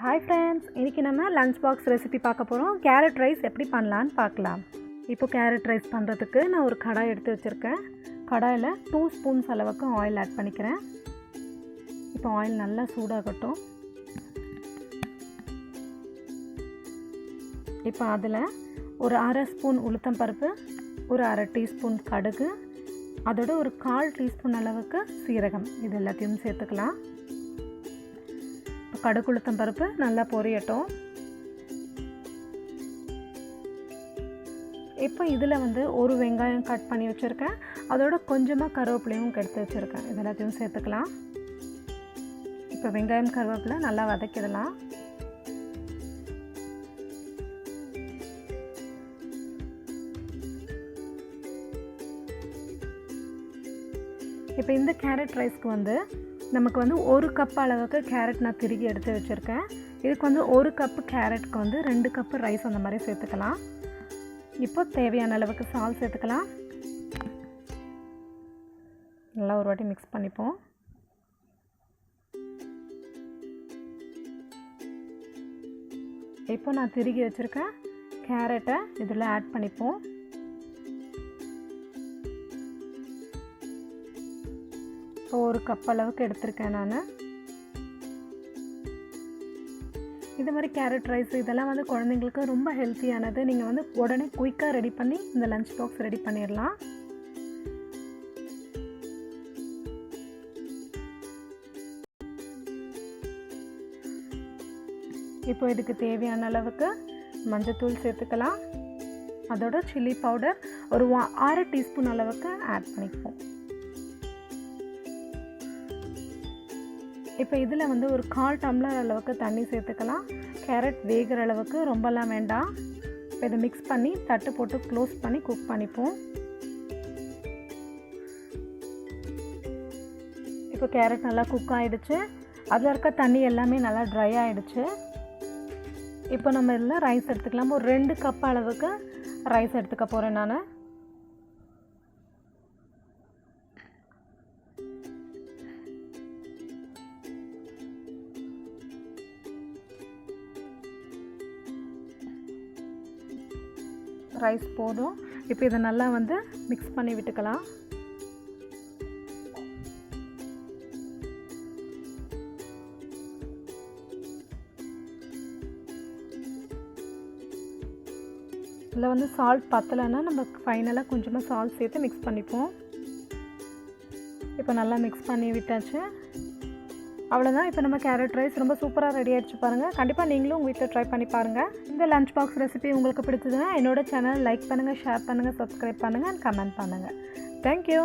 hi friends इनकी நம்ம lunch box recipe பார்க்க போறோம் கேரட் ரைஸ் எப்படி பண்ணலாம்னு பார்க்கலாம் இப்போ கேரட் ரைஸ் பண்றதுக்கு நான் ஒரு கடாய் எடுத்து வச்சிருக்கேன் கடாயில 2 ஸ்பூன்ஸ் அளவுக்கு ஆயில் ஆட் பண்ணிக்கிறேன் இப்போ ஆயில் நல்லா சூடாகட்டும் இப்போ அதில் ஒரு 1/2 ஸ்பூன் உளுத்தம் பருப்பு ஒரு 1/2 டீஸ்பூன் கடுகு அதோட ஒரு 1/4 டீஸ்பூன் அளவுக்கு சீரகம் இது எல்லாத்தையும் சேர்த்துக்கலாம் கடுகு உளுத்தம் பருப்பு நல்லா பொரியட்டும் இப்போ இதில் வந்து ஒரு வெங்காயம் கட் பண்ணி வச்சுருக்கேன் அதோட கொஞ்சமாக கருவேப்பிலையும் எடுத்து வச்சுருக்கேன் இது எல்லாத்தையும் சேர்த்துக்கலாம் இப்போ வெங்காயம் கருவேப்பிலை நல்லா வதக்கிடலாம் இப்போ இந்த கேரட் ரைஸ்க்கு வந்து நமக்கு வந்து 1 கப் அளவுக்கு கேரட் நான் திருகி எடுத்து வச்சுருக்கேன் இதுக்கு வந்து 1 கப்பு கேரட்டுக்கு வந்து 2 கப்பு ரைஸ் அந்த மாதிரி சேர்த்துக்கலாம் இப்போ தேவையான அளவுக்கு சால்ட் சேர்த்துக்கலாம் நல்லா ஒரு வாட்டி மிக்ஸ் பண்ணிப்போம் இப்போ நான் திருகி வச்சுருக்கேன் கேரட்டை இதில் ஆட் பண்ணிப்போம் ஒரு கப் அளவுக்கு எடுத்திருக்கேன் நான் இது மாதிரி கேரட் ரைஸ் இதெல்லாம் வந்து குழந்தைங்களுக்கு ரொம்ப ஹெல்த்தியானது நீங்கள் வந்து உடனே குயிக்காக ரெடி பண்ணி இந்த லஞ்ச் பாக்ஸ் ரெடி பண்ணிடலாம் இப்போ இதுக்கு தேவையான அளவுக்கு மஞ்சத்தூள் சேர்த்துக்கலாம் அதோட சில்லி பவுடர் ஒரு 6 டீஸ்பூன் அளவுக்கு ஆட் பண்ணிப்போம் இப்போ இதில் வந்து ஒரு 1/4 டம்ளர் அளவுக்கு தண்ணி சேர்த்துக்கலாம் கேரட் வேகிற அளவுக்கு ரொம்பலாம் வேண்டாம் இப்போ இதை மிக்ஸ் பண்ணி தட்டு போட்டு க்ளோஸ் பண்ணி குக் பண்ணிப்போம் இப்போ கேரட் நல்லா குக் ஆகிடுச்சு அதில் இருக்க தண்ணி எல்லாமே நல்லா ட்ரை ஆகிடுச்சு இப்போ நம்ம இதில் ரைஸ் எடுத்துக்கலாம் ஒரு 2 கப் அளவுக்கு ரைஸ் எடுத்துக்க போகிறேன் நான் ரைஸ் போதும் இப்போ இதை நல்லா வந்து மிக்ஸ் பண்ணி விட்டுக்கலாம் இதில் வந்து சால்ட் பத்தலைன்னா நம்ம ஃபைனலாக கொஞ்சமாக சால்ட் சேர்த்து மிக்ஸ் பண்ணிப்போம் இப்போ நல்லா மிக்ஸ் பண்ணி விட்டாச்சு அவ்வளோதான் இப்போ நம்ம கேரட் ரைஸ் ரொம்ப சூப்பராக ரெடி ஆகிடுச்சு பாருங்கள் கண்டிப்பாக நீங்களும் உங்கள் வீட்டில் ட்ரை பண்ணி பாருங்கள் இந்த லஞ்ச் பாக்ஸ் ரெசிபி உங்களுக்கு பிடிச்சதுன்னா என்னோட சேனல் லைக் பண்ணுங்கள் ஷேர் பண்ணுங்கள் சப்ஸ்கிரைப் பண்ணுங்கள் அண்ட் கமெண்ட் பண்ணுங்கள் தேங்க்யூ